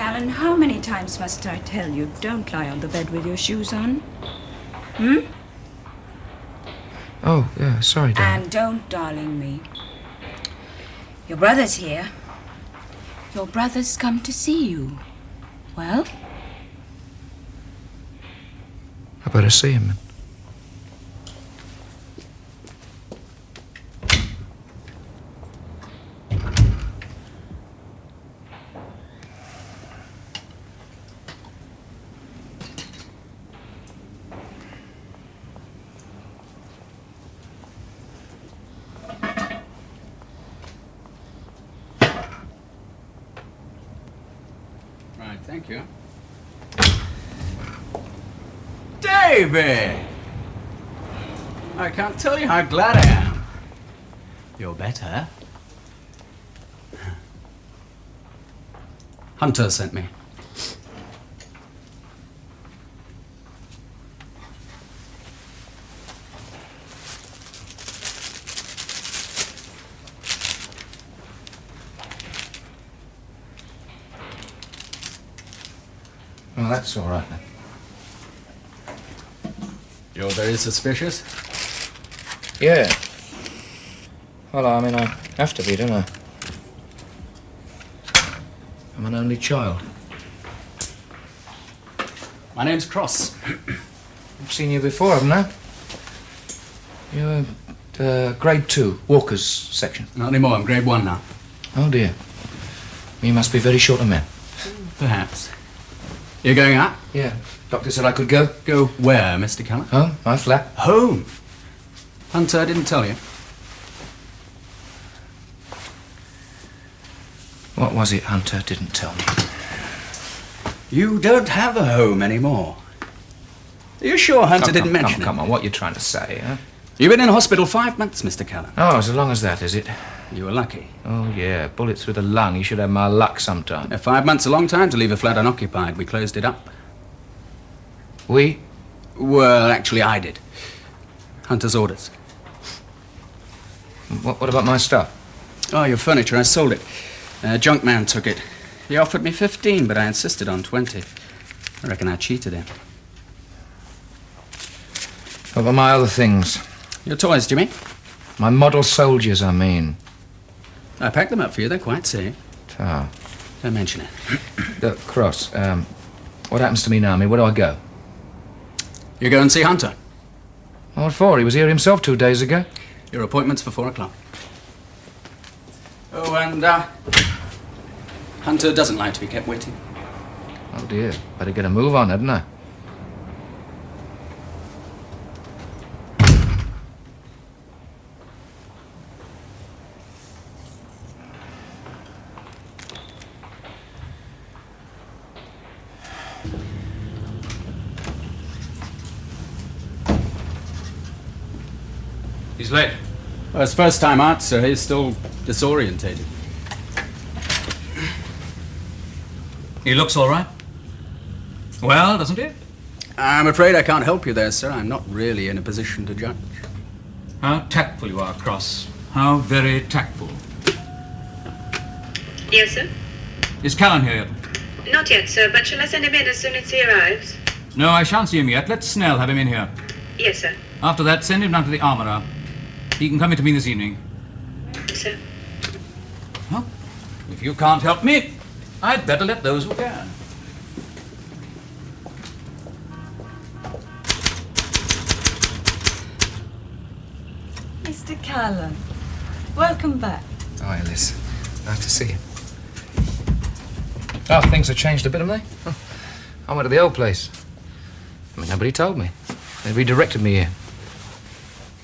Callan, how many times must I tell you, don't lie on the bed with your shoes on? Hmm? Oh, yeah, sorry, darling. And don't darling me. Your brother's here. Your brother's come to see you. Well? I better see him. Right, thank you. David! I can't tell you how glad I am. You're better. Hunter sent me. Well, that's all right, then. You're very suspicious? Yeah. Well, I mean, I have to be, don't I? I'm an only child. My name's Cross. I've seen you before, haven't I? You're grade 2, Walker's section. Not anymore, I'm grade 1 now. Oh, dear. You must be very short of men. Perhaps. You're going out? Yeah. Doctor said I could go. Go where, Mr. Callan? Home, my flat. Home? Hunter didn't tell you. What was it Hunter didn't tell me? You don't have a home anymore. Are you sure Hunter didn't mention it? Come on, what are you trying to say, huh? You've been in hospital 5 months, Mr. Callan. Oh, as long as that, is it? You were lucky. Oh, yeah. Bullet through the lung. You should have my luck sometime. 5 months a long time to leave a flat unoccupied. We closed it up. We? Well, actually, I did. Hunter's orders. What about my stuff? Oh, your furniture. I sold it. A junk man took it. He offered me 15, but I insisted on 20. I reckon I cheated him. What about my other things? Your toys, do you mean? My model soldiers, I mean. I packed them up for you. They're quite safe. Ah. Don't mention it. Cross, what happens to me now? I mean, where do I go? You go and see Hunter. What for? He was here himself 2 days ago. Your appointment's for 4 o'clock. Oh, and, Hunter doesn't like to be kept waiting. Oh, dear. Better get a move on, hadn't I? He's late. Well, his first time out, sir. He's still disorientated. He looks all right. Well, doesn't he? I'm afraid I can't help you there, sir. I'm not really in a position to judge. How tactful you are, Cross. How very tactful. Yes, sir? Is Callan here yet? Not yet, sir, but shall I send him in as soon as he arrives? No, I shan't see him yet. Let Snell have him in here. Yes, sir. After that, send him down to the Armourer. He can come in to me this evening. Sir? Well, if you can't help me, I'd better let those who can. Mr. Callan, welcome back. Hi, Liz. Nice to see you. Oh, things have changed a bit, haven't they? Huh. I went to the old place. I mean, nobody told me. They redirected me here.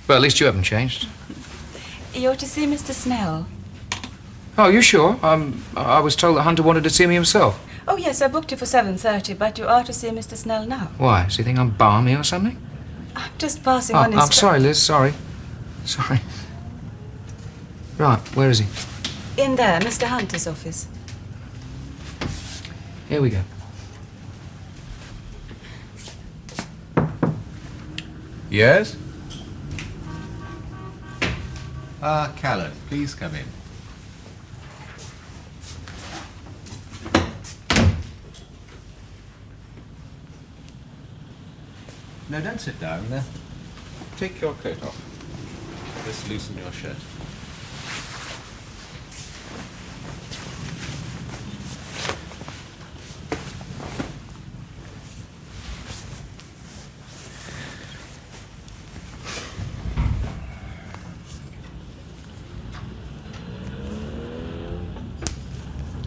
Well, at least you haven't changed. You're to see Mr. Snell. Oh, you sure? I was told that Hunter wanted to see me himself. Oh, yes, I booked you for 7:30, but you are to see Mr. Snell now. Why? Does he think I'm balmy or something? I'm just passing Oh, on his... I'm sorry, Liz. Sorry. Sorry. Right, where is he? In there, Mr. Hunter's office. Here we go. Yes? Callan, please come in. No, don't sit down. Take your coat off. Just loosen your shirt.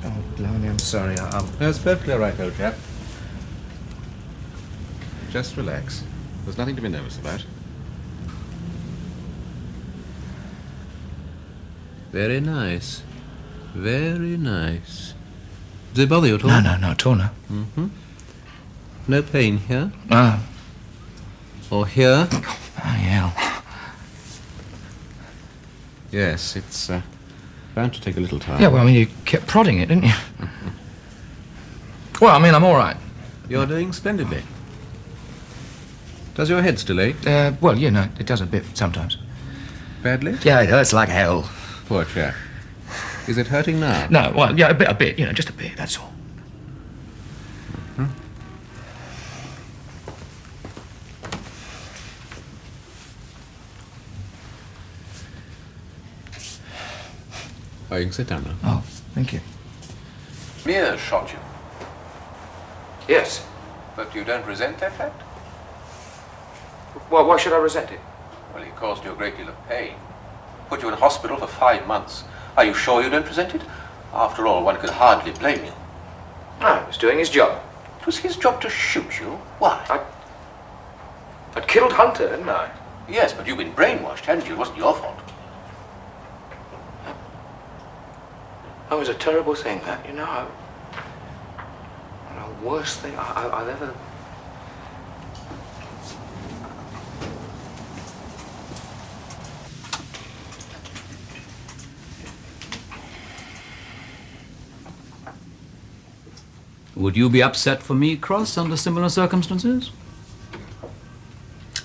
Oh, blimey, I'm sorry. That's perfectly all right, old chap. Just relax. There's nothing to be nervous about. Very nice. Very nice. Does it bother you at all? No, not at all, no. Mm-hmm. No pain here? No. Or here? Oh, yeah. Yes, it's bound to take a little time. Yeah, well, I mean, you kept prodding it, didn't you? Well, I mean, I'm all right. You're doing splendidly. Does your head still ache? Well, you know, it does a bit sometimes. Badly? Yeah, it hurts like hell. Poor chap. Is it hurting now? No, well, yeah, a bit, you know, just a bit, that's all. Oh, you can sit down now. Oh, thank you. Mears shot you, Yes. but you don't resent that fact? Well, why should I resent it? Well, he caused you a great deal of pain. Put you in hospital for 5 months. Are you sure you don't resent it? After all, one could hardly blame you. No, he was doing his job. It was his job to shoot you. Why? I'd killed Hunter, hadn't I? Yes, but you've been brainwashed, hadn't you? It wasn't your fault. That was a terrible thing, that, you know. The worst thing I've ever... Would you be upset for me, Cross, under similar circumstances?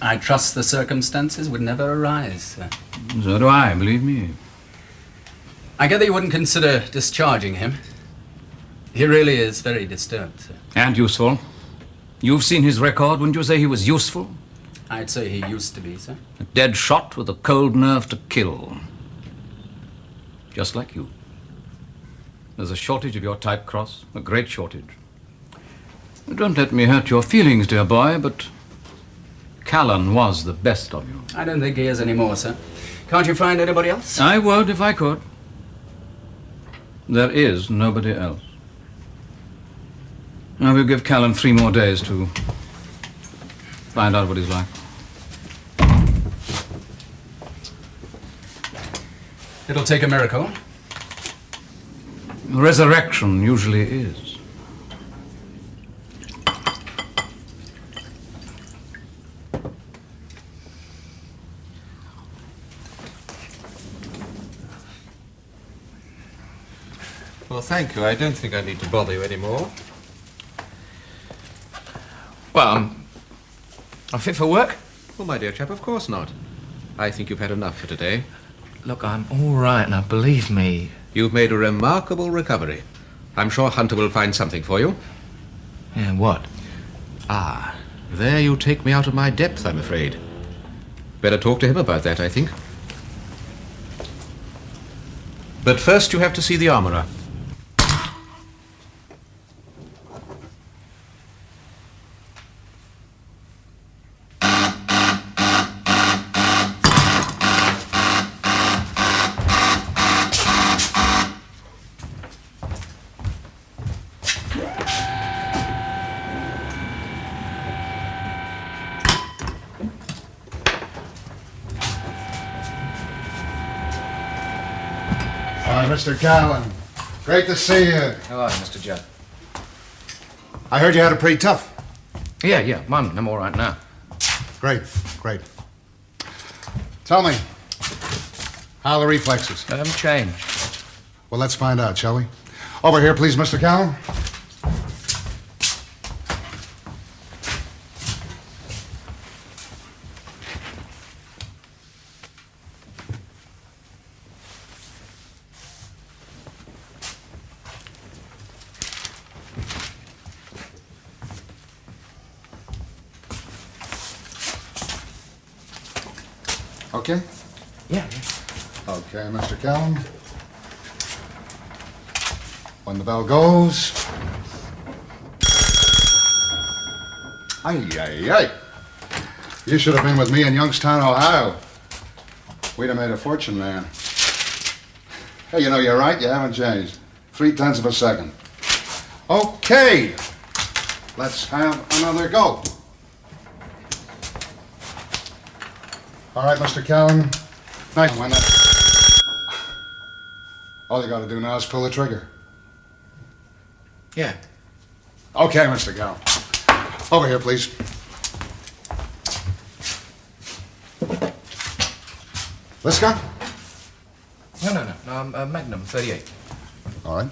I trust the circumstances would never arise, sir. So do I, believe me. I gather you wouldn't consider discharging him. He really is very disturbed, sir. And useful. You've seen his record, wouldn't you say he was useful? I'd say he used to be, sir. A dead shot with a cold nerve to kill. Just like you. There's a shortage of your type, Cross. A great shortage. Don't let me hurt your feelings, dear boy, but Callan was the best of you. I don't think he is anymore, sir. Can't you find anybody else? I would if I could. There is nobody else. I will give Callan 3 more days to find out what he's like. It'll take a miracle. Resurrection usually is. Well, thank you. I don't think I need to bother you anymore. Well, I'm fit for work. Well, my dear chap, of course not. I think you've had enough for today. Look, I'm all right now, believe me. You've made a remarkable recovery. I'm sure Hunter will find something for you. Yeah, what? Ah, there you take me out of my depth, I'm afraid. Better talk to him about that, I think. But first you have to see the armourer. Hi, Mr. Callan. Great to see you. Hello, Mr. Judd. I heard you had a pretty tough. Yeah, I'm all right now. Great. Tell me, how are the reflexes? They haven't changed. Well, let's find out, shall we? Over here, please, Mr. Callan. Okay? Yeah. Okay, Mr. Callan. When the bell goes... Ay. You should have been with me in Youngstown, Ohio. We'd have made a fortune, man. Hey, you know, you're right. You haven't changed. 0.3 of a second. Okay. Let's have another go. All right, Mr. Callan. Nice one. All you gotta do now is pull the trigger. Yeah. Okay, Mr. Callan. Over here, please. This gun? No, Magnum 38. All right.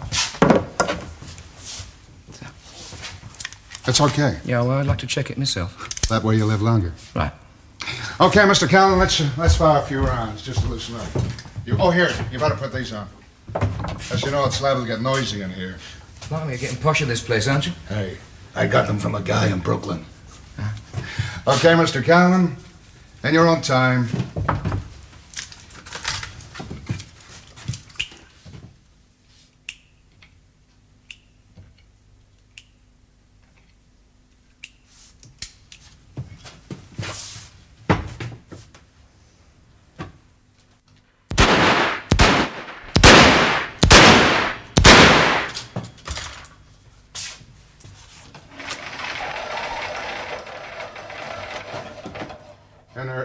It's okay. Yeah, well, I'd like to check it myself. That way you live longer. Right. Okay, Mr. Callan, let's fire a few rounds just to loosen up. Here, you better put these on. As you know, it's liable to get noisy in here. Blimey, you're getting posh at this place, aren't you? Hey, I got them from a guy in Brooklyn. Okay, Mr. Callan, in your own time.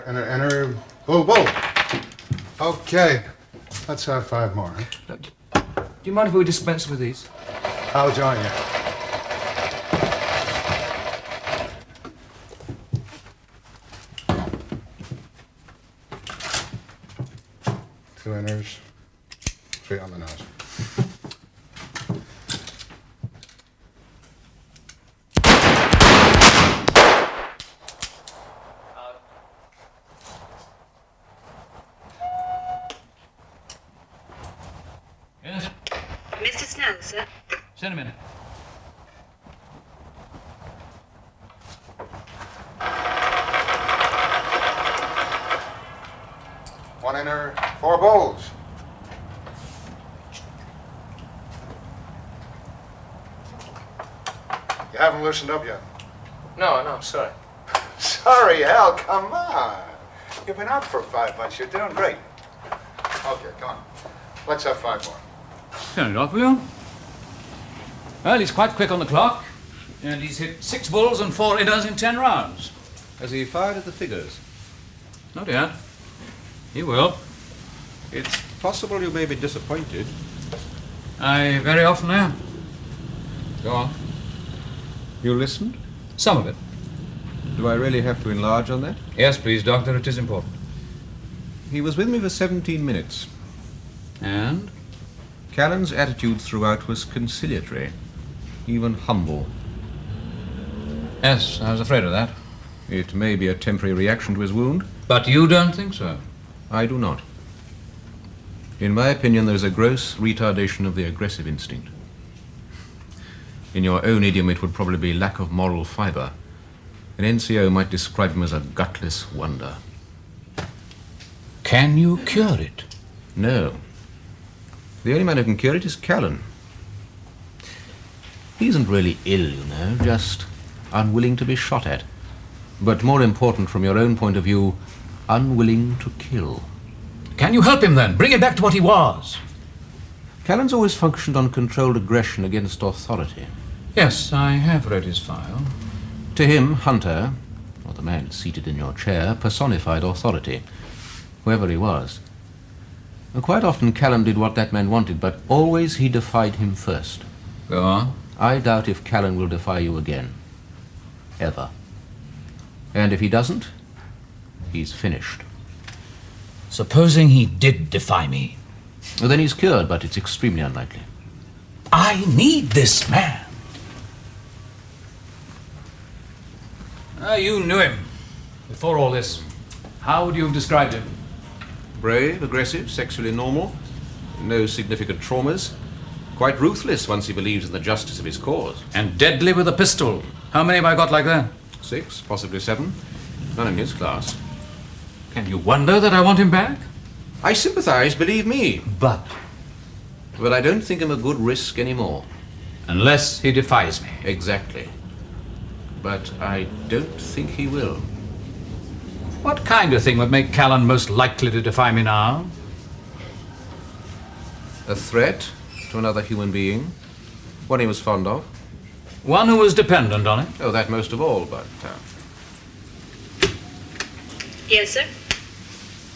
Enter. Bull. Okay, let's have 5 more. Huh? Look, do you mind if we dispense with these? I'll join you. Two inners, 3 on the nose. Yes? Mr. Snell, sir. Send him in. One inner, 4 bowls. You haven't loosened up yet. No, I'm sorry. Sorry, Al, come on. You've been out for 5 months. You're doing great. Okay, come on. Let's have 5 more. Turn it off, will you? Well, he's quite quick on the clock, and he's hit 6 bulls and 4 inners in 10 rounds. Has he fired at the figures? Not yet. He will. It's possible you may be disappointed. I very often am. Go on. You listened? Some of it. Do I really have to enlarge on that? Yes, please, Doctor. It is important. He was with me for 17 minutes. And? Callan's attitude throughout was conciliatory, even humble. Yes, I was afraid of that. It may be a temporary reaction to his wound. But you don't think so? I do not. In my opinion, there's a gross retardation of the aggressive instinct. In your own idiom, it would probably be lack of moral fiber. An NCO might describe him as a gutless wonder. Can you cure it? No. The only man who can cure it is Callan. He isn't really ill, you know, just unwilling to be shot at. But more important from your own point of view, unwilling to kill. Can you help him then? Bring him back to what he was. Callan's always functioned on controlled aggression against authority. Yes, I have read his file. To him, Hunter, or the man seated in your chair, personified authority, whoever he was. And quite often Callan did what that man wanted, but always he defied him first. Go on. I doubt if Callan will defy you again. Ever. And if he doesn't, he's finished. Supposing he did defy me. Well, then he's cured, but it's extremely unlikely. I need this man. You knew him before all this. How would you have described him? Brave, aggressive, sexually normal. No significant traumas. Quite ruthless once he believes in the justice of his cause. And deadly with a pistol. How many have I got like that? 6, possibly 7. None in his class. Can you wonder that I want him back? I sympathize, believe me. But But I don't think him a good risk anymore. unless he defies me. Exactly. But I don't think he will. What kind of thing would make Callan most likely to defy me now? A threat to another human being. One he was fond of. One who was dependent on it. Oh, that most of all, but... Yes, sir.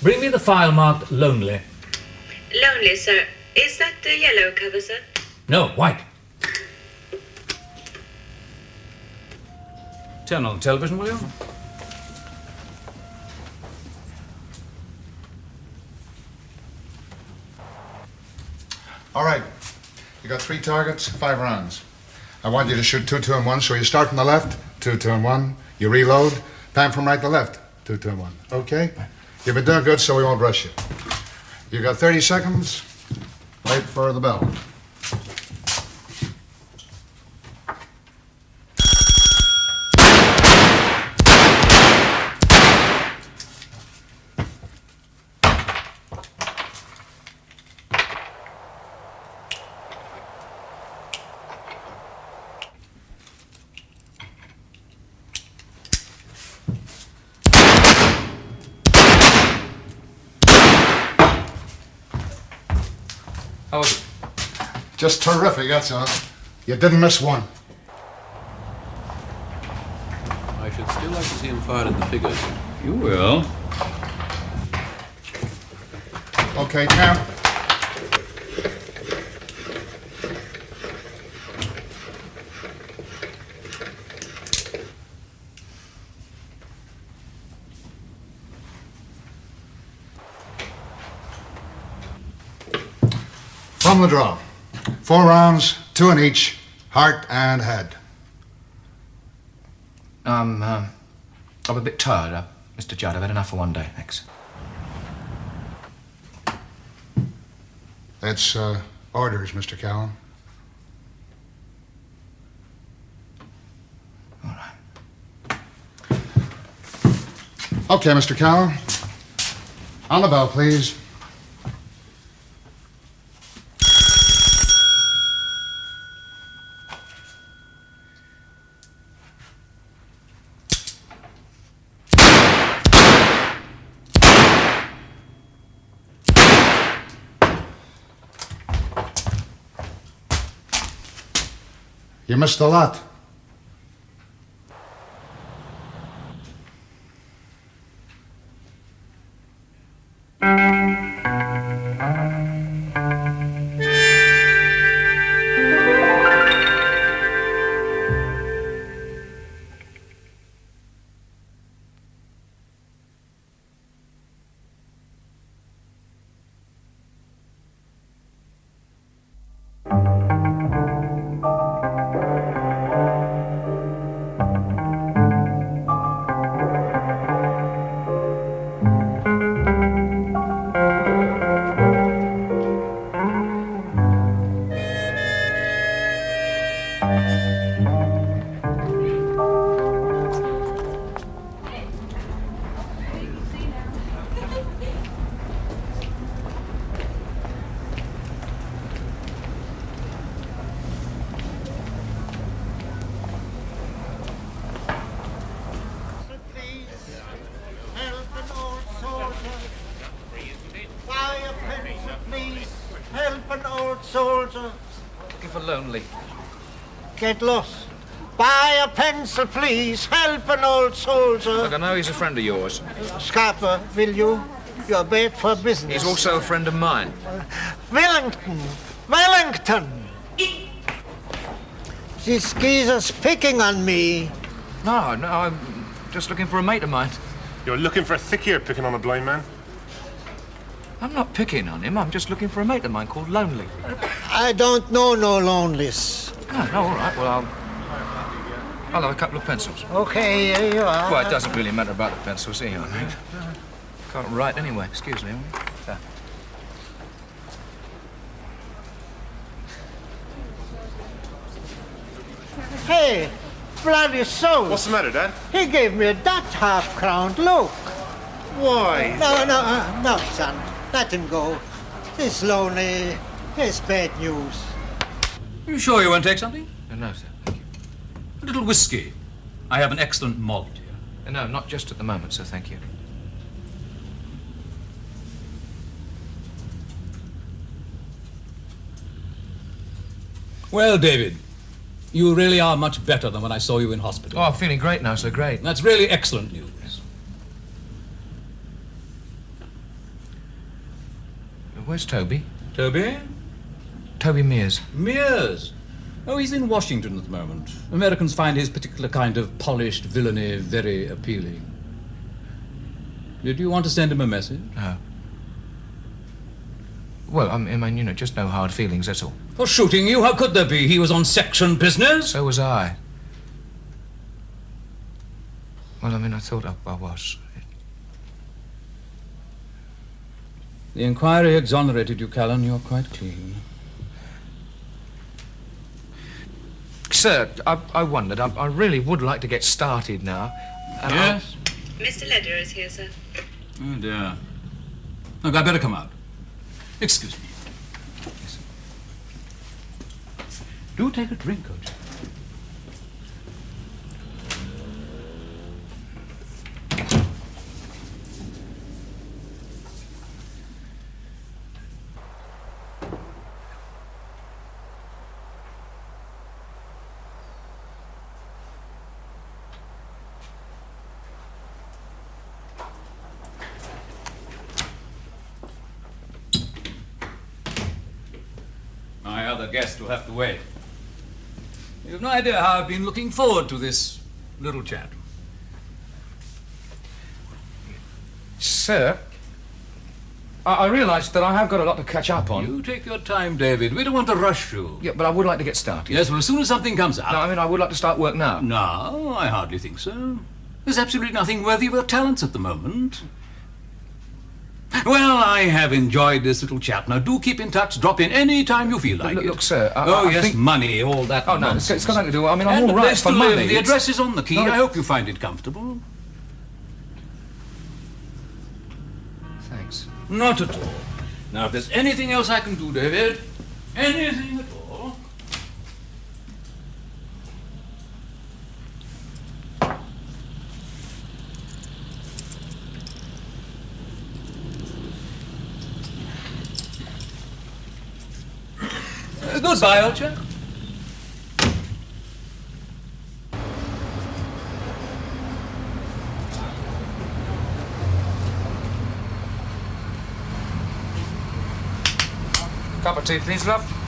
Bring me the file marked Lonely. Lonely, sir. Is that the yellow cover, sir? No, white. Turn on the television, will you? All right. You got 3 targets, 5 rounds. I want you to shoot 2, 2, and 1. So you start from the left, 2, 2, and 1. You reload, pan from right to left, 2, 2, and 1. Okay? You've been doing good, so we won't rush you. You got 30 seconds. Wait for the bell. How was it? Just terrific, that's all. You didn't miss one. I should still like to see him fired at the figures. You will. Okay, count. From the draw. 4 rounds, 2 in each, heart and head. I'm a bit tired, Mr. Judd. I've had enough for one day, thanks. That's orders, Mr. Callan. All right. Okay, Mr. Callan. On the bell, please. You missed a lot. Looking for Lonely. Get lost. Buy a pencil, please. Help an old soldier. Look, I know he's a friend of yours. Scapa, will you? You're bad for business. He's also a friend of mine. Wellington! Wellington! These geezer's picking on me. No, I'm just looking for a mate of mine. You're looking for a thick ear picking on a blind man? I'm not picking on him. I'm just looking for a mate of mine called Lonely. I don't know no lonelies. No, all right. Well, I'll have a couple of pencils. Okay, here you are. Well, it doesn't really matter about the pencils here, I think. Can't write anyway. Excuse me. There. Hey, bloody soul. What's the matter, Dad? He gave me that half-crown look. Why? No, son. Let him go. It's lonely. It's bad news. You sure you won't take something? No, sir. Thank you. A little whiskey. I have an excellent malt here. No, not just at the moment, sir. Thank you. Well, David, you really are much better than when I saw you in hospital. Oh, I'm feeling great now, sir. Great. That's really excellent news. Where's Toby? Toby? Toby Mears. Mears? Oh, he's in Washington at the moment. Americans find his particular kind of polished villainy very appealing. Did you want to send him a message? No. Well, I mean, just no hard feelings, that's all. For shooting you? How could there be? He was on section business. So was I. Well, I mean, I thought I was. The inquiry exonerated you, Callan. You're quite clean. Sir, I wondered. I really would like to get started now. And Yes? Mr. Ledger is here, sir. Oh, dear. Look, I better come out. Excuse me. Do take a drink, coach. My other guest will have to wait. You've no idea how I've been looking forward to this little chat. Sir, I realise that I have got a lot to catch up on. You take your time, David. We don't want to rush you. Yeah, but I would like to get started. Yes, well, as soon as something comes up... No, I mean, I would like to start work now. No, I hardly think so. There's absolutely nothing worthy of your talents at the moment. Well, I have enjoyed this little chat. Now, do keep in touch. Drop in any time you feel like it. Look, sir, oh, I yes, think... money, all that Oh, no, nonsense. it's got nothing to do... I mean, I'm And all the right place for to money. live. The address is on the key. No, I hope you find it comfortable. Thanks. Not at all. Now, if there's anything else I can do, David, anything at all... Goodbye, old chap. Cup of tea, please, love.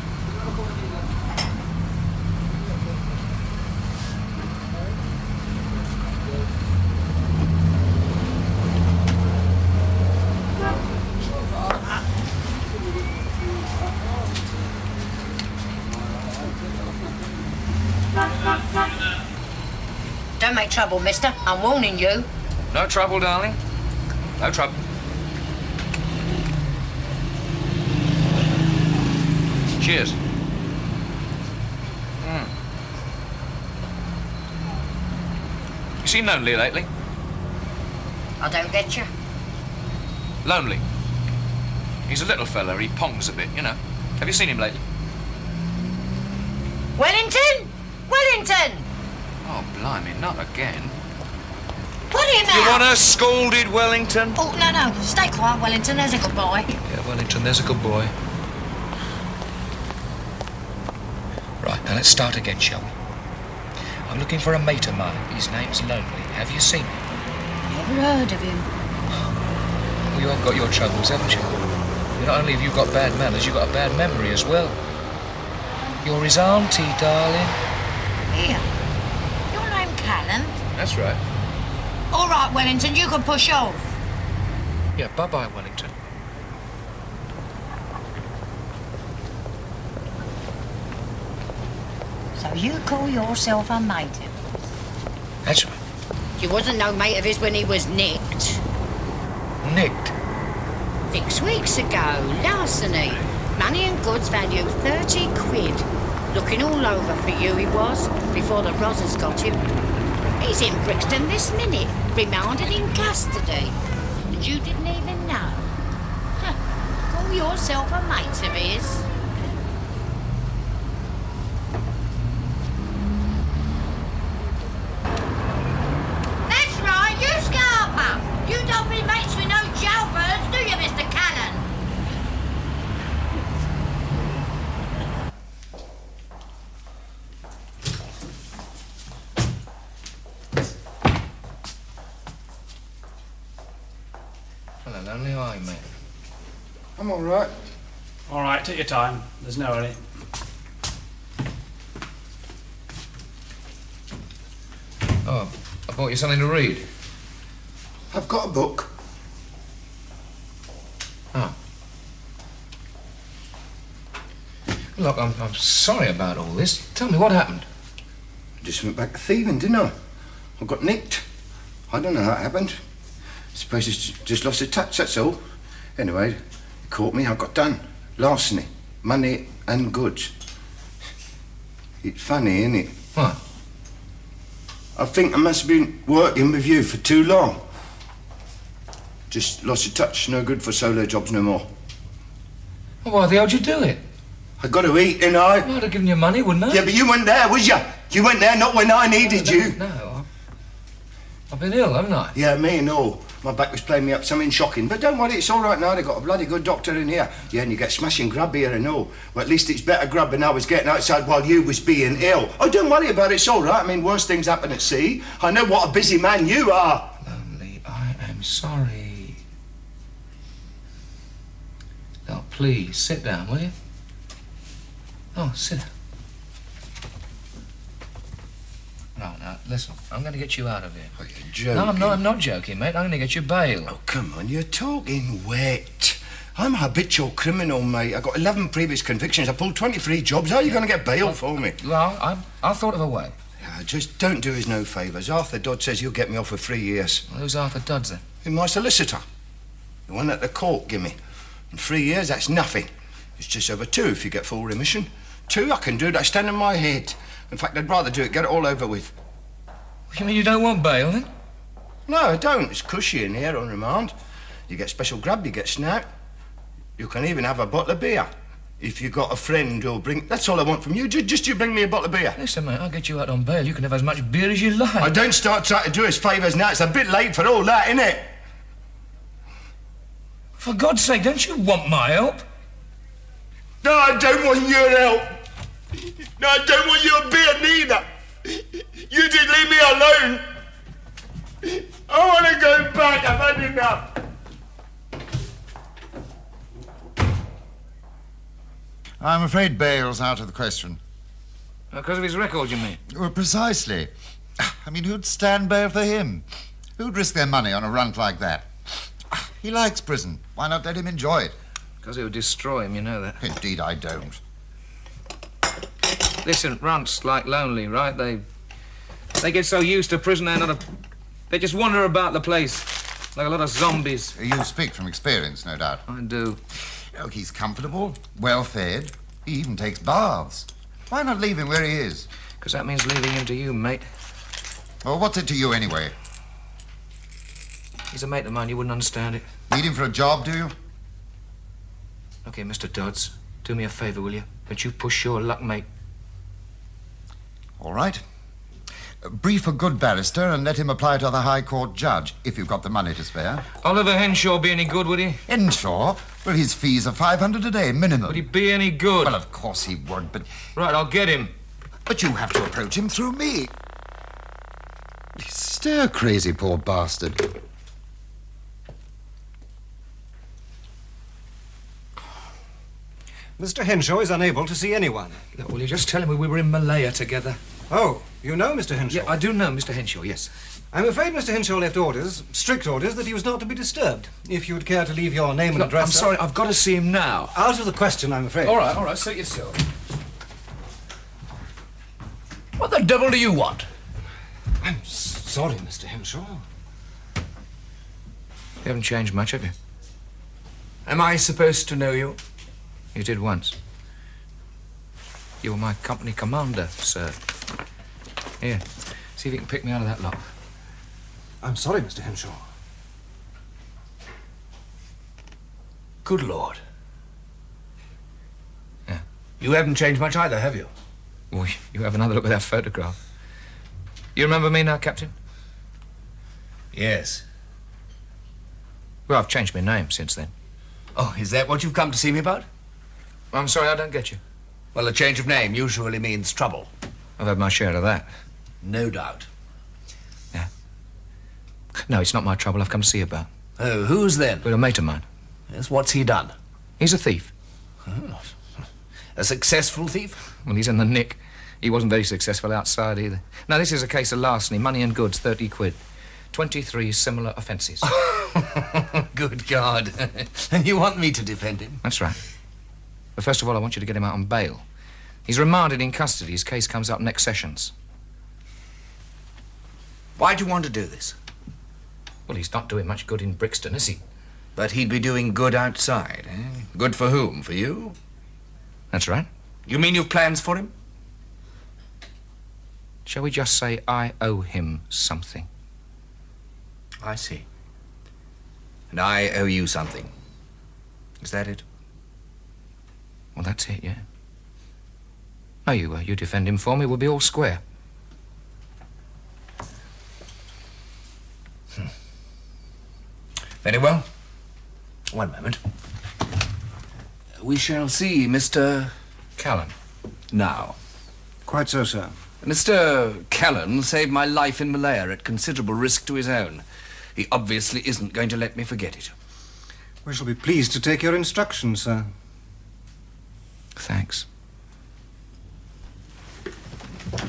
Don't make trouble, mister. I'm warning you. No trouble, darling. No trouble. Cheers. You seen Lonely lately? I don't get you. Lonely. He's a little fella. He pongs a bit, you know. Have you seen him lately? Wellington! Wellington! Oh, blimey, not again. Put him out! You want her scolded, Wellington? Oh, no. Stay quiet, Wellington. There's a good boy. Yeah, Wellington, there's a good boy. Right, now let's start again, shall we? I'm looking for a mate of mine. His name's Lonely. Have you seen him? Never heard of him. Well, you have got your troubles, haven't you? Not only have you got bad manners, you've got a bad memory as well. You're his auntie, darling. Here. Your name Callan? That's right. All right, Wellington, you can push off. Yeah, bye-bye, Wellington. So you call yourself a mate of his? That's right. You wasn't no mate of his when he was nicked. Nicked? 6 weeks ago, larceny. Money and goods value 30 quid. Looking all over for you he was, before the rozzers got him. He's in Brixton this minute, remanded in custody. and you didn't even know. Huh. Call yourself a mate of his. That's right, you scarper! You don't be mates with no jailbirds, do you, Mr. Callan? Hello, lonely, how are you, mate? I'm all right. All right, take your time. There's no hurry. Oh, I bought you something to read. I've got a book. Oh. Look, I'm sorry about all this. Tell me, what happened? Just went back to thieving, didn't I? I got nicked. I don't know how it happened. Suppose it's just lost a touch, that's all. Anyway, it caught me, I got done. Larceny, money and goods. It's funny, isn't it? What? I think I must have been working with you for too long. Just lost a touch, no good for solo jobs no more. Well, why the hell did you do it? I got to eat, and I... I'd have given you money, wouldn't I? Yeah, but you weren't there, was you? You weren't there, not when I needed you. No, I've been ill, haven't I? Yeah, me and all. My back was playing me up something shocking. But don't worry, it's all right now. They've got a bloody good doctor in here. Yeah, and you get smashing grub here and all. Well, at least it's better grub than I was getting outside while you was being ill. Oh, don't worry about it. It's all right. I mean, worse things happen at sea. I know what a busy man you are. Lonely, I am sorry. Now, please, sit down, will you? Oh, sit down. Right, now, listen, I'm going to get you out of here. Oh, you're joking. No, I'm not joking, mate. I'm going to get you bail. Oh, come on, you're talking wet. I'm a habitual criminal, mate. I got 11 previous convictions. I pulled 23 jobs. How are you going to get bail for me? Well, I thought of a way. Yeah, just don't do us no favours. Arthur Dodd says you'll get me off for 3 years. Well, who's Arthur Dodds, then? He's my solicitor. The one that the court give me. In 3 years, that's nothing. It's just over 2 if you get full remission. 2, I can do that, stand on my head. In fact, I'd rather do it, get it all over with. You mean you don't want bail, then? No, I don't. It's cushy in here on remand. You get special grub, you get snout. You can even have a bottle of beer. If you got a friend who'll bring... That's all I want from you. Just you bring me a bottle of beer. Listen, mate, I'll get you out on bail. You can have as much beer as you like. I don't start trying to do us favours now. It's a bit late for all that, innit? For God's sake, don't you want my help? No, I don't want your help. No, I don't want your beer neither. You did leave me alone. I want to go back. I've had enough. I'm afraid bail's out of the question. Because of his record, you mean? Well, precisely. I mean, who'd stand bail for him? Who'd risk their money on a runt like that? He likes prison. Why not let him enjoy it? Because it would destroy him, you know that. Indeed, I don't. Listen, runts like Lonely, right? They get so used to prison they just wander about the place like a lot of zombies. You speak from experience, no doubt. I do. Oh, he's comfortable, well-fed. He even takes baths. Why not leave him where he is? Because that means leaving him to you, mate. Well, what's it to you anyway? He's a mate of mine. You wouldn't understand it. Need him for a job, do you? Okay, Mr. Dodds, do me a favour, will you? Don't you push your luck, mate. All right. Brief a good barrister and let him apply to the High Court judge, if you've got the money to spare. Oliver Henshaw be any good, would he? Henshaw? Well, his fees are $500 a day, minimum. Would he be any good? Well, of course he would, but... Right, I'll get him. But you have to approach him through me. He's stir-crazy, poor bastard. Mr. Henshaw is unable to see anyone. Look, will you just tell him we were in Malaya together? Oh, you know Mr. Henshaw? Yeah, I do know Mr. Henshaw, yes. I'm afraid Mr. Henshaw left orders, strict orders, that he was not to be disturbed. If you'd care to leave your name and Look, address... I'm sorry, I've got to see him now. Out of the question, I'm afraid. All right, suit yourself. What the devil do you want? I'm sorry, Mr. Henshaw. You haven't changed much, have you? Am I supposed to know you? You did once. You were my company commander, sir. Here, see if you can pick me out of that lot. I'm sorry, Mr. Henshaw. Good Lord. Yeah. You haven't changed much either, have you? Well, you have another look at that photograph. You remember me now, Captain? Yes. Well, I've changed my name since then. Oh, is that what you've come to see me about? I'm sorry, I don't get you. Well, a change of name usually means trouble. I've had my share of that. No doubt. Yeah. No, it's not my trouble I've come to see you about. Oh, who's then? Well, a mate of mine. Yes, what's he done? He's a thief. Oh, a successful thief? Well, he's in the nick. He wasn't very successful outside either. Now, this is a case of larceny, money and goods, 30 quid. 23 similar offences. Good God. And you want me to defend him? That's right. But first of all, I want you to get him out on bail. He's remanded in custody. His case comes up next sessions. Why do you want to do this? Well, he's not doing much good in Brixton, is he? But he'd be doing good outside, eh? Good for whom? For you? That's right. You mean you've plans for him? Shall we just say I owe him something? I see. And I owe you something. Is that it? Well, that's it, yeah. No, you defend him for me, we'll be all square. Very well. One moment. We shall see Mr. Callan. Now. Quite so, sir. Mr. Callan saved my life in Malaya at considerable risk to his own. He obviously isn't going to let me forget it. We shall be pleased to take your instructions, sir. Thanks. What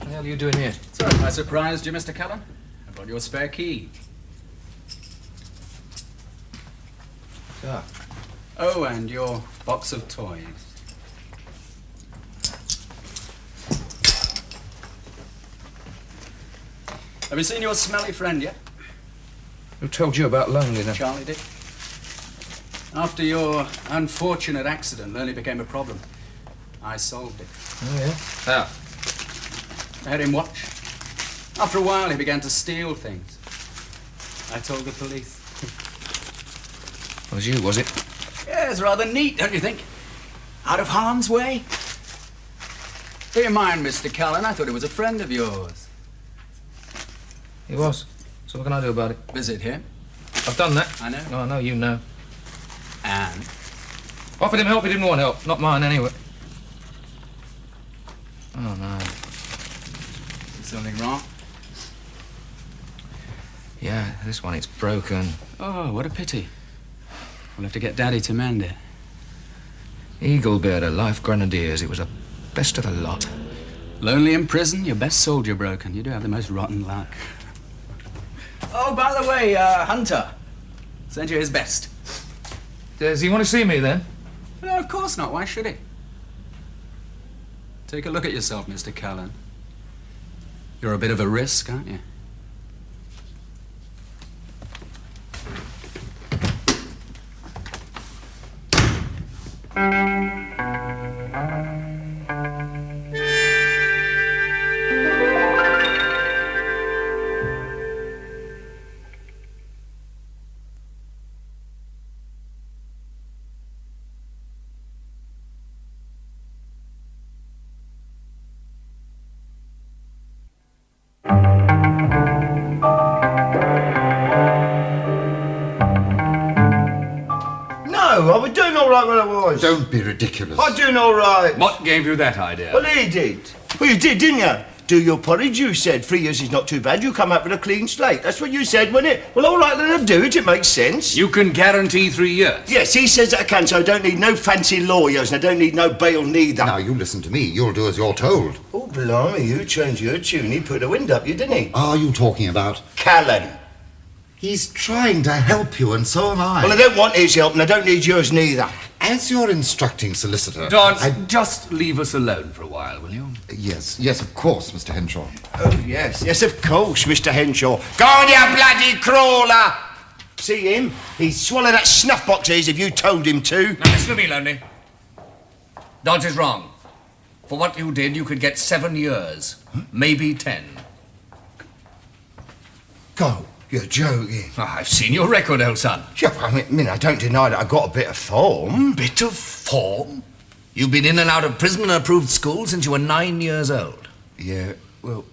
the hell are you doing here? Sorry if I surprised you, Mr. Callan. I brought your spare key. Ah. Oh, and your box of toys. Have you seen your smelly friend yet? Who told you about loneliness? Charlie did. After your unfortunate accident, learning became a problem. I solved it. Oh, yeah? How? I had him watch. After a while, he began to steal things. I told the police. It was you, was it? Yeah, it's rather neat, don't you think? Out of harm's way. Do you mind, Mr. Callan? I thought he was a friend of yours. He was. So what can I do about it? Visit him. I've done that. I know. Oh, I know, you know. And? Offered him help, he didn't want help. Not mine, anyway. Oh, no. Something wrong? Yeah, this one, it's broken. Oh, what a pity. We'll have to get Daddy to mend it. Eagle Bearer, Life Grenadiers. It was the best of the lot. Lonely in prison, your best soldier broken. You do have the most rotten luck. Oh, by the way, Hunter. Send you his best. Does he want to see me, then? No, of course not. Why should he? Take a look at yourself, Mr. Callan. You're a bit of a risk, aren't you? No, I was doing all right when I was. Don't be ridiculous. I'm doing all right. What gave you that idea? Well, he did. Well, you did, didn't you? Do your porridge, you said. 3 years is not too bad. You come up with a clean slate. That's what you said, wasn't it? Well, all right, then I'll do it. It makes sense. You can guarantee 3 years? Yes, he says that I can, so I don't need no fancy lawyers, and I don't need no bail neither. Now, you listen to me. You'll do as you're told. Oh, blimey, you changed your tune. He put the wind up you, didn't he? Are you talking about? Callan. He's trying to help you, and so am I. Well, I don't want his help, and I don't need yours neither. As your instructing solicitor... Dodds, just leave us alone for a while, will you? Yes, of course, Mr. Henshaw. Oh, yes, of course, Mr. Henshaw. Go on, you bloody crawler! See him? He'd swallow that snuff box as if you told him to. Now, listen to me, Lonely. Dodds is wrong. For what you did, you could get 7 years. Maybe 10. Go, you're joking. Oh, I've seen your record, old son. Yeah, I mean, I don't deny that I got a bit of form. Bit of form? You've been in and out of prison and approved school since you were 9 years old. Yeah, well,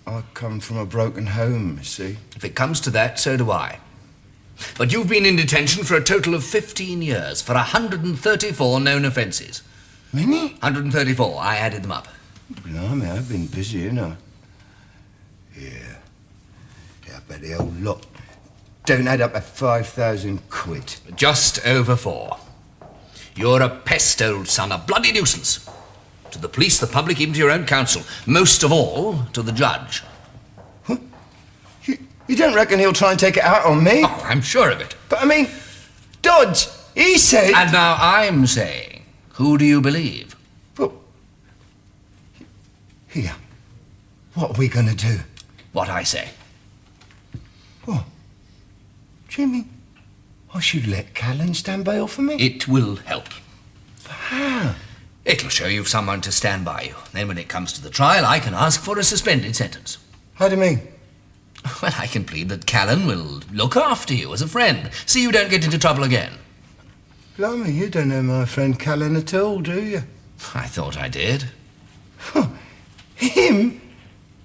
I come from a broken home, you see. If it comes to that, so do I. But you've been in detention for a total of 15 years for 134 known offences. Many? 134. I added them up. Blimey, I've been busy, you know. Yeah, I bet the old lot don't add up to 5,000 quid. Just over 4. You're a pest, old son, a bloody nuisance. To the police, the public, even to your own counsel. Most of all, to the judge. Huh? You don't reckon he'll try and take it out on me? Oh, I'm sure of it. But I mean, Dodge, he said... And now I'm saying, who do you believe? Well, here, what are we going to do? What I say. What? Jimmy, I should let Callan stand bail for me? It will help. How? It'll show you've someone to stand by you. Then when it comes to the trial, I can ask for a suspended sentence. How do you mean? Well, I can plead that Callan will look after you as a friend, so you don't get into trouble again. Blimey, you don't know my friend Callan at all, do you? I thought I did. Him?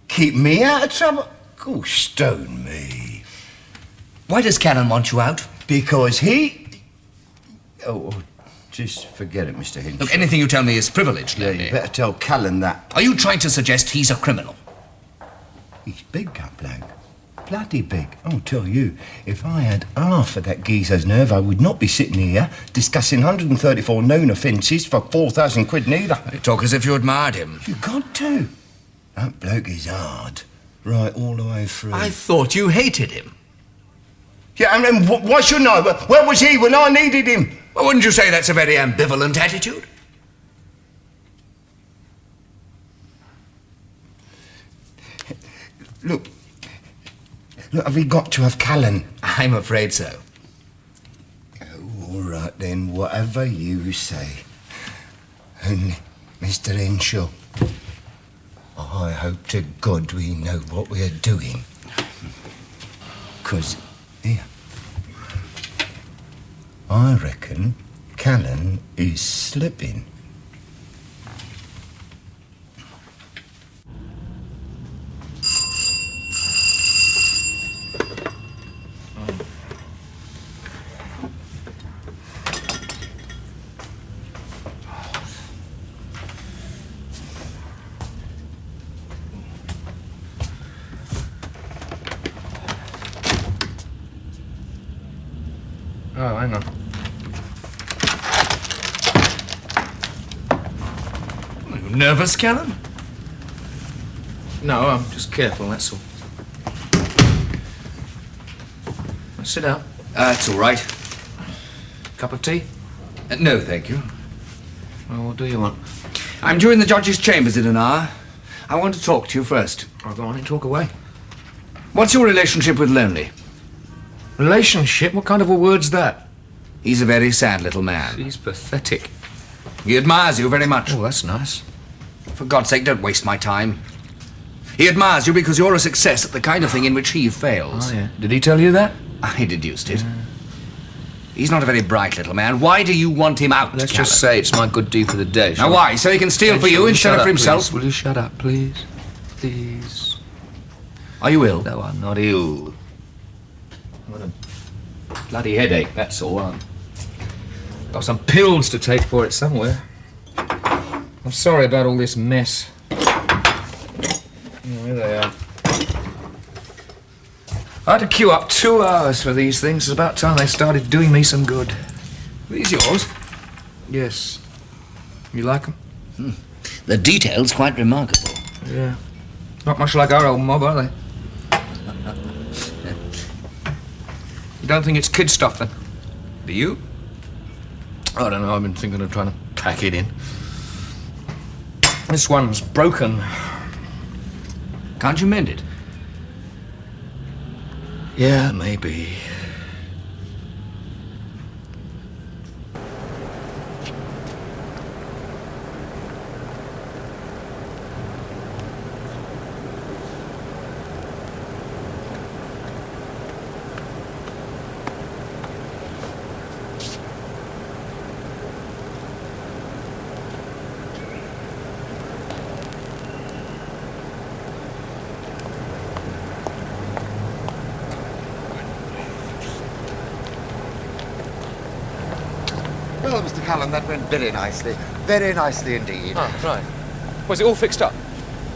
Keep me out of trouble? Oh, stone me. Why does Callan want you out? Because he... Oh, just forget it, Mr. Hinch. Look, anything you tell me is privileged, Yeah, you better tell Callan that. Are you trying to suggest he's a criminal? He's big, that bloke. Bloody big. I'll tell you, if I had half of that geezer's nerve, I would not be sitting here discussing 134 known offences for 4,000 quid neither. You talk as if you admired him. You got to. That bloke is hard. Right all the way through. I thought you hated him. Yeah, and then why shouldn't I? Where was he when I needed him? Well, wouldn't you say that's a very ambivalent attitude? Look, have we got to have Callan? I'm afraid so. Oh, all right then, whatever you say. Only, Mr. Henshaw, I hope to God we know what we're doing. 'Cause, here, I reckon Callan is slipping. Oh, hang on. Are you nervous, Callan? No, I'm just careful, that's all. Well, sit down. It's all right. Cup of tea? No, thank you. Well, what do you want? I'm due in the judge's chambers in an hour. I want to talk to you first. I'll go on and talk away. What's your relationship with Lonely? Relationship? What kind of a word's that? He's a very sad little man. He's pathetic. He admires you very much. Oh, that's nice. For God's sake, don't waste my time. He admires you because you're a success at the kind of thing in which he fails. Oh, yeah. Did he tell you that? I deduced it. He's not a very bright little man. Why do you want him out, Let's Callan? just say it's my good deed for the day. Now, why? So he can steal for you instead of for himself? Please? Will you shut up, please? Please. Are you ill? No, I'm not ill. I've got a bloody headache, that's all. I've got some pills to take for it somewhere. I'm sorry about all this mess. Oh, here they are. I had to queue up 2 hours for these things. It's about time they started doing me some good. Are these yours? Yes. You like them? The detail's quite remarkable. Yeah. Not much like our old mob, are they? You don't think it's kid stuff, then? Do you? I don't know. I've been thinking of trying to pack it in. This one's broken. Can't you mend it? Yeah, maybe. Well, Mr. Callan, that went very nicely. Very nicely indeed. Oh, right. Was it all fixed up?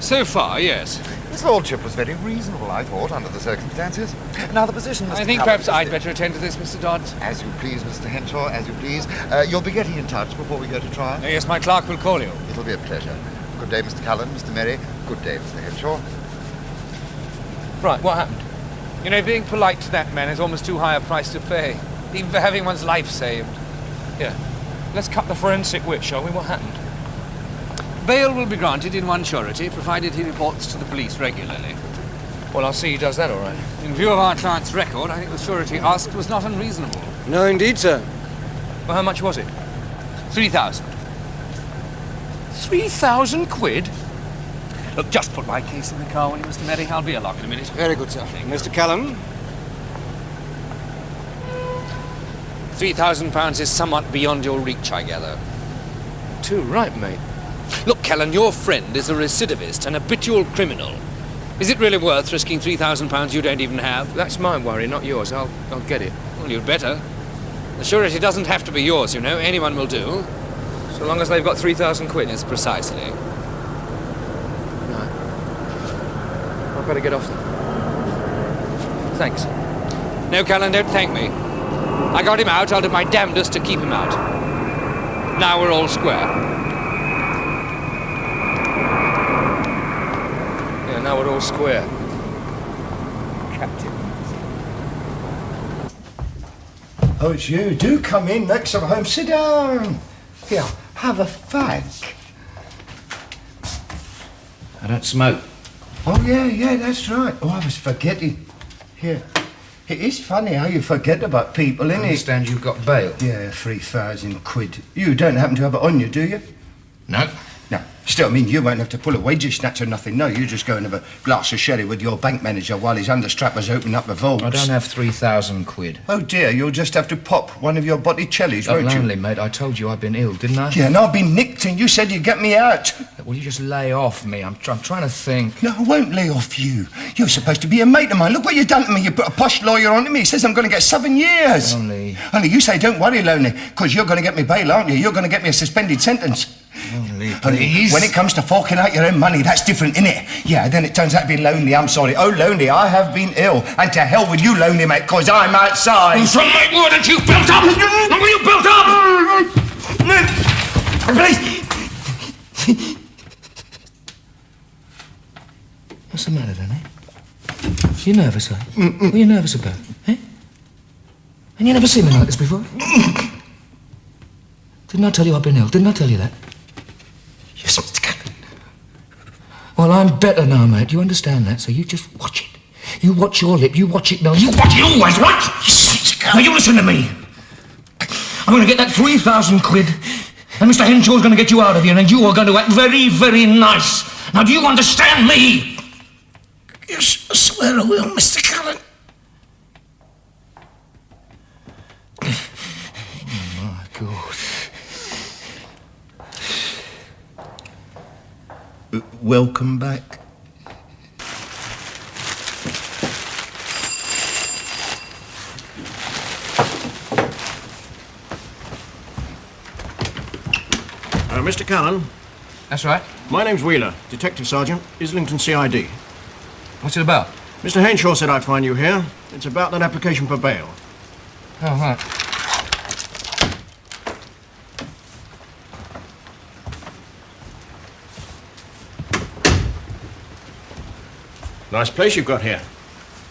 So far, yes. His lordship was very reasonable, I thought, under the circumstances. Now, the position, Mr. I think Callan, perhaps is I'd that- better attend to this, Mr. Dodds. As you please, Mr. Henshaw, as you please. You'll be getting in touch before we go to trial? Yes, my clerk will call you. It'll be a pleasure. Good day, Mr. Callan, Mr. Merry. Good day, Mr. Henshaw. Right, what happened? You know, being polite to that man is almost too high a price to pay, even for having one's life saved. Yeah. Let's cut the forensic wit, shall we? What happened? Bail will be granted in one surety, provided he reports to the police regularly. Well, I'll see he does that all right. In view of our client's record, I think the surety asked was not unreasonable. No, indeed, sir. Well, how much was it? 3,000. 3,000 quid? Look, just put my case in the car, will you, Mr. Merry? I'll be along in a minute. Very good, sir. Mr. Callan? £3,000 is somewhat beyond your reach, I gather. Too right, mate. Look, Callan, your friend is a recidivist, an habitual criminal. Is it really worth risking £3,000 you don't even have? That's my worry, not yours. I'll get it. Well, you'd better. The surety doesn't have to be yours, you know. Anyone will do. So long as they've got 3,000 quid. Yes, precisely. Right. I'd better get off then. Thanks. No, Callan, don't thank me. I got him out. I'll do my damnedest to keep him out. Now we're all square. Yeah, now we're all square. Captain. Oh, it's you. Do come in. Next I'm home. Sit down. Here, have a fag. I don't smoke. Oh, yeah, that's right. Oh, I was forgetting. Here. It is funny how you forget about people, I isn't it? understand you've got bail. Yeah, 3,000 quid. You don't happen to have it on you, do you? No. No. Still, I mean, you won't have to pull a wages snatch or nothing. No, you just go and have a glass of sherry with your bank manager while his understrappers open up the vaults. I don't have 3,000 quid. Oh, dear, you'll just have to pop one of your Botticellis, Not won't lonely, you? mate. I told you I've been ill, didn't I? Yeah, and I've been nicked and you said you'd get me out. Will you just lay off me? I'm trying to think. No, I won't lay off you. You're supposed to be a mate of mine. Look what you've done to me. You put a posh lawyer onto me. He says I'm going to get 7 years. Only you say, don't worry, Lonely, because you're going to get me bail, aren't you? You're going to get me a suspended sentence. please. When it comes to forking out your own money, that's different, innit? Yeah, then it turns out to be Lonely. I'm sorry. Oh, Lonely, I have been ill. And to hell with you, Lonely, mate, because I'm outside. From my word that you built up! And you built up! Please. What's the matter then, eh? You nervous, eh? What are you nervous about, eh? And you never seen me like this before? Didn't I tell you I've been ill? Didn't I tell you that? Yes, Mr. Callan. Well, I'm better now, mate. You understand that? So you just watch it. You watch your lip. You watch it now. You watch it always, what? Now you listen to me. I'm going to get that 3,000 quid, and Mr. Henshaw's going to get you out of here, and you are going to act very, very nice. Now, do you understand me? Yes, I swear I will, Mr. Callan. Oh, my God. Welcome back. Mr. Callan. That's right. My name's Wheeler, Detective Sergeant, Islington CID. What's it about? Mr. Henshaw said I'd find you here. It's about that application for bail. Oh, right. Nice place you've got here.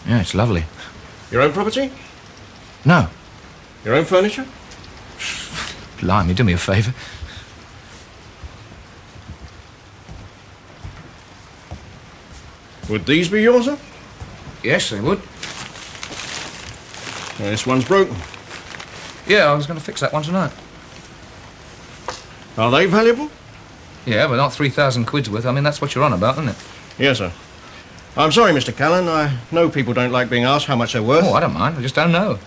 Yeah, it's lovely. Your own property? No. Your own furniture? Blimey, do me a favour. Would these be yours, sir? Yes, they would. Well, this one's broken. Yeah, I was going to fix that one tonight. Are they valuable? Yeah, but not 3,000 quid's worth. I mean, that's what you're on about, isn't it? Yes, sir. I'm sorry, Mr. Callan. I know people don't like being asked how much they're worth. Oh, I don't mind. I just don't know.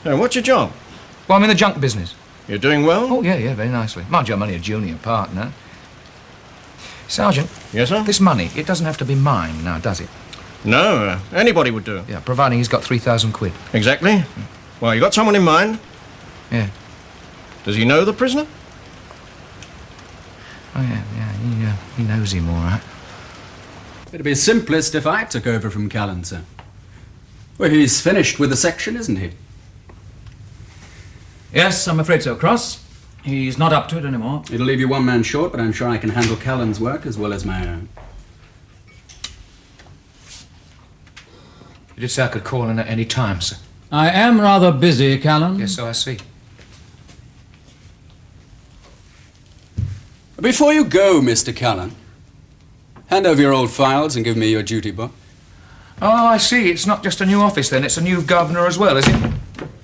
Now, what's your job? Well, I'm in the junk business. You're doing well? Oh, yeah, very nicely. Mind you, I'm only a junior partner. Sergeant. Yes, sir? This money, it doesn't have to be mine now, does it? No, anybody would do. Yeah, providing he's got 3,000 quid. Exactly. Well, you got someone in mind? Yeah. Does he know the prisoner? Oh, yeah, he knows him all right. It'd be simplest if I took over from Callan, sir. Well, he's finished with the section, isn't he? Yes, I'm afraid so, Cross. He's not up to it anymore. It'll leave you one man short, but I'm sure I can handle Callan's work as well as my own. You did say I could call in at any time, sir. I am rather busy, Callan. Yes, so I see. Before you go, Mr. Callan, hand over your old files and give me your duty book. Oh, I see. It's not just a new office, then. It's a new governor as well, is it?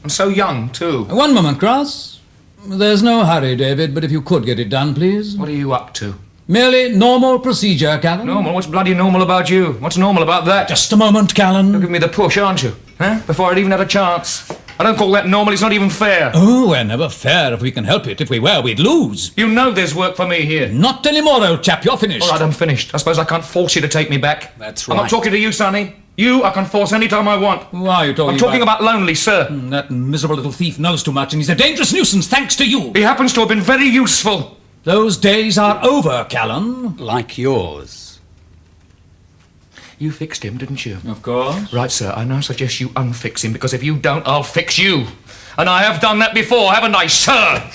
And so young, too. One moment, Cross. There's no hurry, David, but if you could get it done, please. What are you up to? Merely normal procedure, Callan. Normal? What's bloody normal about you? What's normal about that? Just a moment, Callan. You're giving me the push, aren't you? Huh? Before I'd even had a chance. I don't call that normal. It's not even fair. Oh, we're never fair if we can help it. If we were, we'd lose. You know there's work for me here. Not anymore, old chap. You're finished. All right, I'm finished. I suppose I can't force you to take me back. That's I'm right. not talking to you, Sonny. You I can force any time I want. Who are you talking about? I'm talking about Lonely, sir. That miserable little thief knows too much, and he's a dangerous nuisance thanks to you. He happens to have been very useful. Those days are over, Callan. Like yours. You fixed him, didn't you? Of course. Right, sir. I now suggest you unfix him, because if you don't, I'll fix you. And I have done that before, haven't I, sir?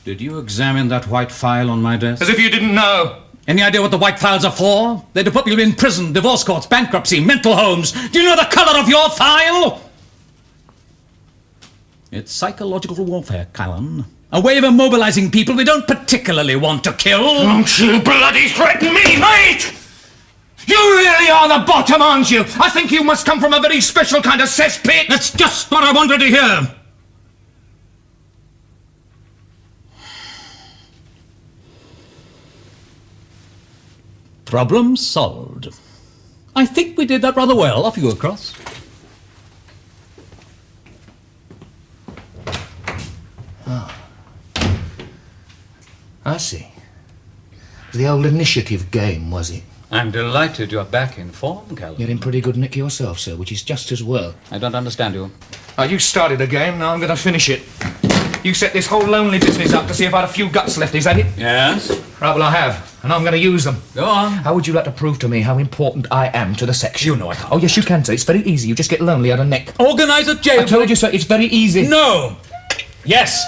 Did you examine that white file on my desk? As if you didn't know. Any idea what the white files are for? They're to put people in prison, divorce courts, bankruptcy, mental homes. Do you know the colour of your file? It's psychological warfare, Callan. A way of immobilizing people we don't particularly want to kill. Don't you bloody threaten me, mate! You really are the bottom, aren't you? I think you must come from a very special kind of cesspit. That's just what I wanted to hear. Problem solved. I think we did that rather well. Off you go, Cross. I see. The old initiative game, was it? I'm delighted you're back in form, Callan. You're in pretty good nick yourself, sir, which is just as well. I don't understand you. You started a game, now I'm going to finish it. You set this whole Lonely business up to see if I had a few guts left, is that it? Yes? Right, well, I have, and I'm going to use them. Go on. How would you like to prove to me how important I am to the section? You know I can't. Oh, yes, you can, sir. It's very easy. You just get Lonely out of neck. Organise a jail. I told you, sir, it's very easy. No! Yes!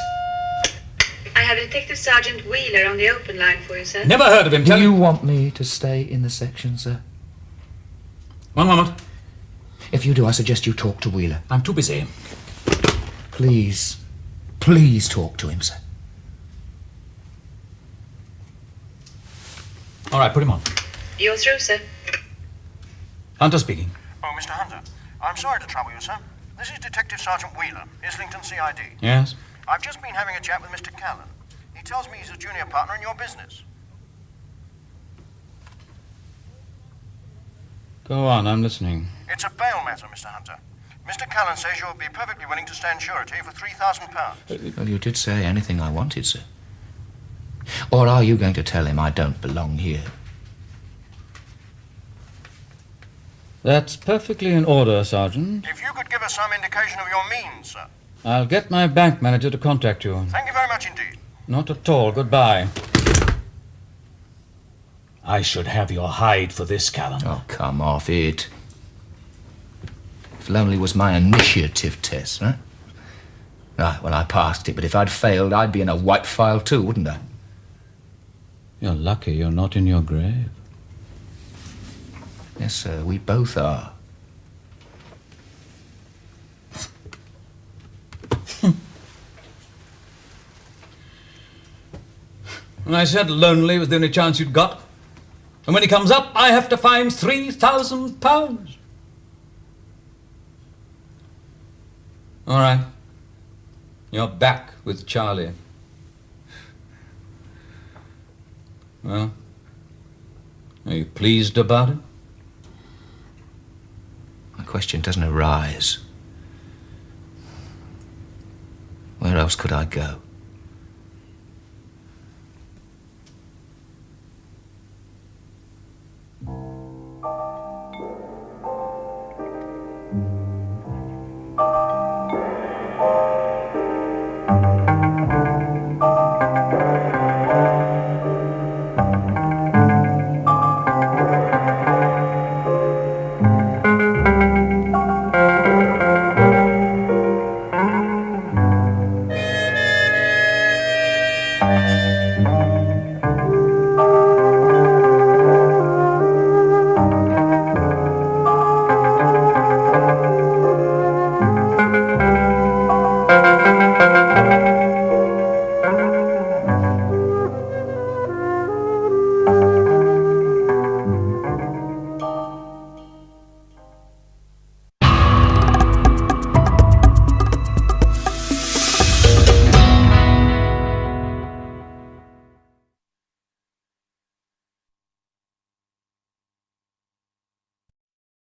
I have Detective Sergeant Wheeler on the open line for you, sir. Never heard of him. Do you want me to stay in the section, sir? One moment. If you do, I suggest you talk to Wheeler. I'm too busy. Please. Please talk to him, sir. All right, put him on. You're through, sir. Hunter speaking. Oh, Mr. Hunter, I'm sorry to trouble you, sir. This is Detective Sergeant Wheeler, Islington CID. Yes? I've just been having a chat with Mr. Callan. He tells me he's a junior partner in your business. Go on, I'm listening. It's a bail matter, Mr. Hunter. Mr. Callan says you'll be perfectly willing to stand surety for £3,000. Well, you did say anything I wanted, sir. Or are you going to tell him I don't belong here? That's perfectly in order, Sergeant. If you could give us some indication of your means, sir. I'll get my bank manager to contact you. Thank you very much indeed. Not at all. Goodbye. I should have your hide for this, Callan. Oh, come off it. If Lonely was my initiative test, huh? Right, well, I passed it, but if I'd failed, I'd be in a white file too, wouldn't I? You're lucky you're not in your grave. Yes, sir, we both are. When I said Lonely was the only chance you'd got, and when he comes up, I have to find £3,000. All right. You're back with Charlie. Well, are you pleased about it? My question doesn't arise. Where else could I go?